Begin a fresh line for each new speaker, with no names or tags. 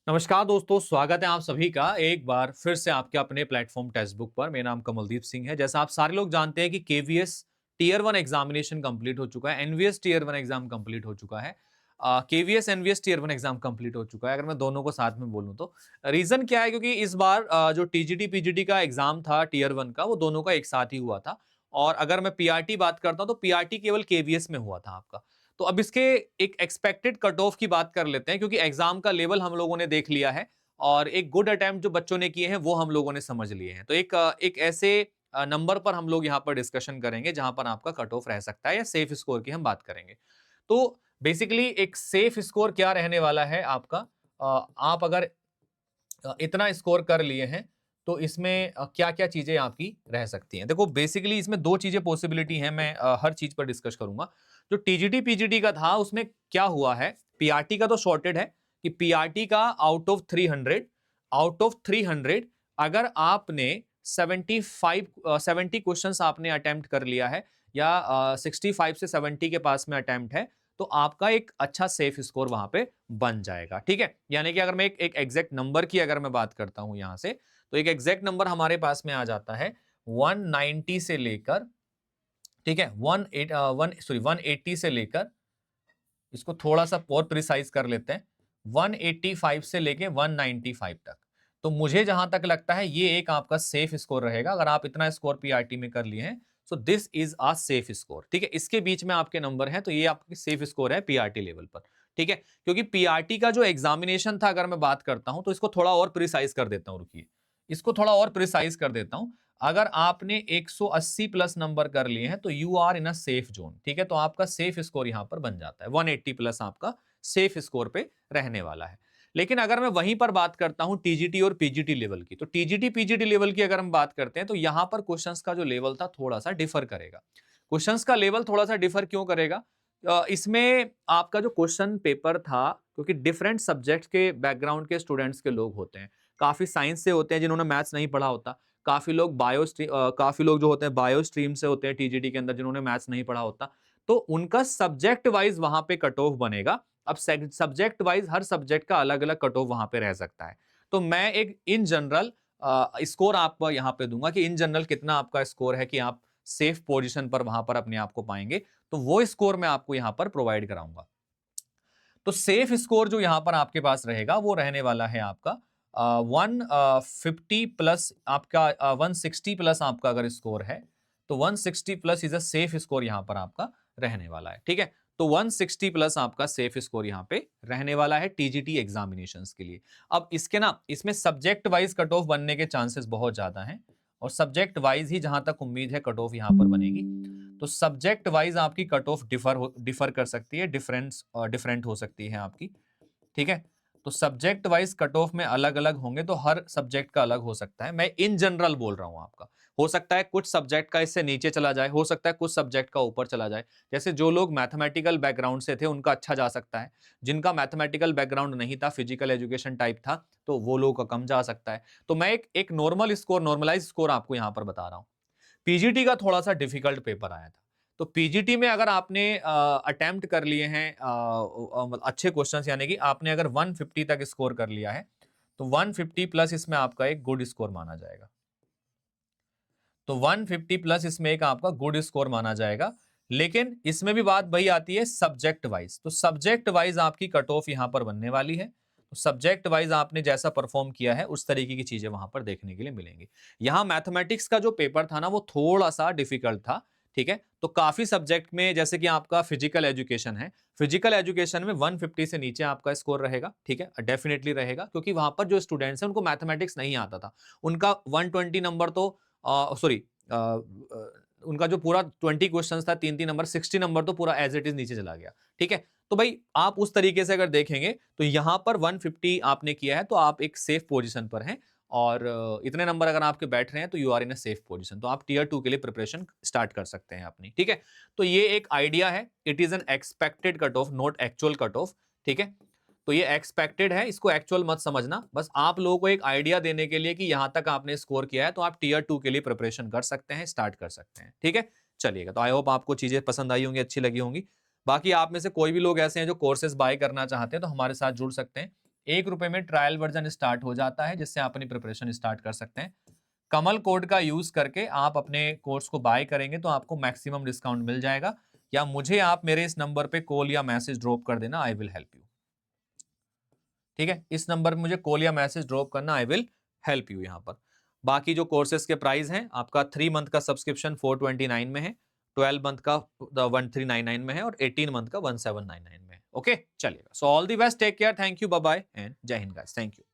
नमस्कार दोस्तों, स्वागत है आप सभी का एक बार फिर से आपके अपने प्लेटफॉर्म टेक्स्ट बुक पर। मेरा नाम कमलदीप सिंह है। जैसा आप सारे लोग जानते हैं कि केवीएस टीयर 1 एग्जामिनेशन कंप्लीट हो चुका है, एनवीएस टीयर 1 एग्जाम कंप्लीट हो चुका है, KVS NVS tier 1 exam complete हो चुका है। अगर मैं दोनों को साथ में बोलूं तो रीजन क्या है, क्योंकि इस बार जो टीजीटी पीजीटी का एग्जाम था टीयर 1 का, वो दोनों का एक साथ ही हुआ था। और अगर मैं पीआरटी बात करता हूं तो पीआरटी केवल केवीएस में हुआ था आपका। तो अब इसके एक एक्सपेक्टेड कट ऑफ की बात कर लेते हैं, क्योंकि एग्जाम का लेवल हम लोगों ने देख लिया है और एक गुड अटेम्प्ट जो बच्चों ने किए हैं वो हम लोगों ने समझ लिए हैं। तो एक ऐसे नंबर पर हम लोग यहाँ पर डिस्कशन करेंगे जहां पर आपका कट ऑफ रह सकता है, या सेफ स्कोर की हम बात करेंगे। तो बेसिकली एक सेफ स्कोर क्या रहने वाला है आपका। आप अगर इतना स्कोर कर लिए हैं तो इसमें क्या क्या चीजें आपकी रह सकती हैं। देखो बेसिकली इसमें दो चीजें पॉसिबिलिटी हैं, मैं हर चीज पर डिस्कस करूंगा। जो टीजीटी पीजीटी का था उसमें क्या हुआ है, पीआरटी का तो सॉर्टेड है कि पीआरटी का आउट ऑफ 300 अगर आपने 70 क्वेश्चंस आपने अटेम्प्ट कर लिया है, या 65 से 70 के पास में अटेम्प्ट है, तो आपका एक अच्छा सेफ स्कोर वहां पे बन जाएगा। ठीक है, यानी कि अगर मैं एक एग्जैक्ट नंबर की अगर मैं बात करता हूं यहां से, तो एक एग्जैक्ट नंबर हमारे पास में आ जाता है 190 से लेकर, ठीक है, 180 से लेकर, इसको थोड़ा सा और प्रिसाइज कर लेते हैं, 185 से लेके 195 तक। तो मुझे जहां तक लगता है ये एक आपका सेफ स्कोर रहेगा। अगर आप इतना स्कोर पीआरटी में कर लिए हैं, so this is a safe score. ठीक है, इसके बीच में आपके नंबर हैं, तो ये आपकी सेफ स्कोर है पीआरटी लेवल पर। ठीक है, क्योंकि पीआरटी का जो एग्जामिनेशन था अगर मैं बात करता हूं, तो इसको थोड़ा और प्रिसाइज कर देता हूं, रुकिए, इसको थोड़ा और प्रिसाइज कर देता हूं। अगर आपने 180 प्लस नंबर कर लिए हैं तो you are in a safe zone. ठीक है, तो आपका सेफ स्कोर यहां पर बन जाता है, 180 प्लस आपका सेफ स्कोर पे रहने वाला है। लेकिन अगर मैं वहीं पर बात करता हूं टीजीटी और पीजीटी लेवल की, तो टीजीटी पीजीटी लेवल की अगर हम बात करते हैं तो यहां पर क्वेश्चंस का जो लेवल था थोड़ा सा डिफर करेगा। क्वेश्चंस का लेवल थोड़ा सा डिफर क्यों करेगा, इसमें आपका जो क्वेश्चन पेपर था, क्योंकि डिफरेंट सब्जेक्ट के बैकग्राउंड के स्टूडेंट्स के लोग होते हैं, काफी साइंस से होते हैं जिन्होंने मैथ्स नहीं पढ़ा होता, काफी लोग जो होते हैं बायो स्ट्रीम से होते हैं टीजीटी के अंदर जिन्होंने मैथ्स नहीं पढ़ा होता। तो उनका सब्जेक्ट वाइज वहां पे कट ऑफ बनेगा। अब सब्जेक्ट वाइज हर सब्जेक्ट का अलग अलग कट ऑफ वहां पे रह सकता है। तो मैं एक इन जनरल स्कोर आपको यहाँ पे दूंगा कि इन जनरल कितना आपका स्कोर है कि आप सेफ पोजीशन पर वहां पर अपने आप को पाएंगे, तो वो स्कोर मैं आपको यहाँ पर प्रोवाइड कराऊंगा। तो सेफ स्कोर जो यहां पर आपके पास रहेगा वो रहने वाला है आपका 150 प्लस, आपका 160 प्लस आपका अगर स्कोर है, तो 160 plus is a safe score यहां पर आपका रहने वाला है। ठीक है, तो 160 प्लस आपका सेफ स्कोर यहां पे रहने वाला है टीजीटी एग्जामिनेशंस के लिए। अब इसके ना इसमें सब्जेक्ट वाइज कट ऑफ बनने के चांसेस बहुत ज्यादा हैं, और सब्जेक्ट वाइज ही जहां तक उम्मीद है कट ऑफ यहां पर बनेगी। तो सब्जेक्ट वाइज आपकी कट ऑफ डिफर कर सकती है, डिफरेंट हो सकती है आपकी। ठीक है, तो सब्जेक्ट वाइज कट ऑफ में अलग अलग होंगे, तो हर सब्जेक्ट का अलग हो सकता है। मैं इन जनरल बोल रहा हूं आपका, हो सकता है कुछ सब्जेक्ट का इससे नीचे चला जाए, हो सकता है कुछ सब्जेक्ट का ऊपर चला जाए। जैसे जो लोग मैथमेटिकल बैकग्राउंड से थे उनका अच्छा जा सकता है, जिनका मैथमेटिकल बैकग्राउंड नहीं था, फिजिकल एजुकेशन टाइप था, तो वो लोग का कम जा सकता है। तो मैं एक नॉर्मल स्कोर, नॉर्मलाइज स्कोर आपको यहां पर बता रहा हूं। पीजीटी का थोड़ा सा डिफिकल्ट पेपर आया था, तो पीजीटी में अगर आपने अटेम्प्ट कर लिए हैं अच्छे क्वेश्चंस, यानी कि आपने अगर 150 तक स्कोर कर लिया है, तो 150 प्लस इसमें आपका एक गुड स्कोर माना जाएगा। तो 150 प्लस इसमें एक आपका गुड स्कोर माना जाएगा। लेकिन इसमें भी बात वही आती है सब्जेक्ट वाइज, तो सब्जेक्ट वाइज आपकी कट ऑफ यहां पर बनने वाली है। तो सब्जेक्ट वाइज आपने जैसा परफॉर्म किया है उस तरीके की चीजें वहां पर देखने के लिए मिलेंगी। यहां मैथमेटिक्स का जो पेपर था ना वो थोड़ा सा डिफिकल्ट था। ठीक है, तो काफी सब्जेक्ट में, जैसे कि आपका फिजिकल एजुकेशन है, फिजिकल एजुकेशन में 150 से नीचे आपका स्कोर रहेगा। ठीक है, डेफिनेटली रहेगा, क्योंकि वहां पर जो स्टूडेंट्स हैं उनको मैथमेटिक्स नहीं आता था। उनका 120 नंबर तो सॉरी, उनका जो पूरा 20 क्वेश्चंस था, 3 3 नंबर, 60 नंबर तो पूरा एज इट इज नीचे चला गया। ठीक है, तो भाई आप उस तरीके से अगर देखेंगे तो यहां पर 150 आपने किया है तो आप एक सेफ पोजीशन पर हैं, और इतने नंबर अगर आपके बैठ रहे हैं तो you are in a safe position, तो आप टीयर 2 के लिए प्रिपरेशन स्टार्ट कर सकते हैं अपनी। ठीक है, तो ये एक आइडिया है, it is an expected cut off, not actual cut off. ठीक है, तो ये एक्सपेक्टेड है, इसको एक्चुअल मत समझना, बस आप लोगों को एक आइडिया देने के लिए कि यहां तक आपने स्कोर किया है तो आप टीयर 2 के लिए प्रिपरेशन कर सकते हैं, स्टार्ट कर सकते हैं। ठीक है, चलिएगा, तो आई होप आपको चीजें पसंद आई होंगी, अच्छी लगी होंगी। बाकी आप में से कोई भी लोग ऐसे हैं जो कोर्सेज बाय करना चाहते हैं तो हमारे साथ जुड़ सकते हैं। ₹1 में ट्रायल वर्जन स्टार्ट हो जाता है, जिससे आप अपनी प्रिपरेशन स्टार्ट कर सकते हैं। कमल कोड का यूज करके आप अपने कोर्स को बाय करेंगे तो आपको मैक्सिमम डिस्काउंट मिल जाएगा, या मुझे आप मेरे इस नंबर पे कॉल या मैसेज ड्रॉप कर देना, आई विल हेल्प यू। ठीक है, इस नंबर पे मुझे कॉल या मैसेज ड्रॉप करना, आई विल हेल्प यू। यहाँ पर बाकी जो कोर्सेज के प्राइस हैं, आपका 3 मंथ का सब्सक्रिप्शन 429 में है, 12 मंथ का 1399 में है, और 18 मंथ का 1799 में है। ओके, चलिएगा। So all the best, take care, thank you, bye bye and Jai Hind guys, thank you.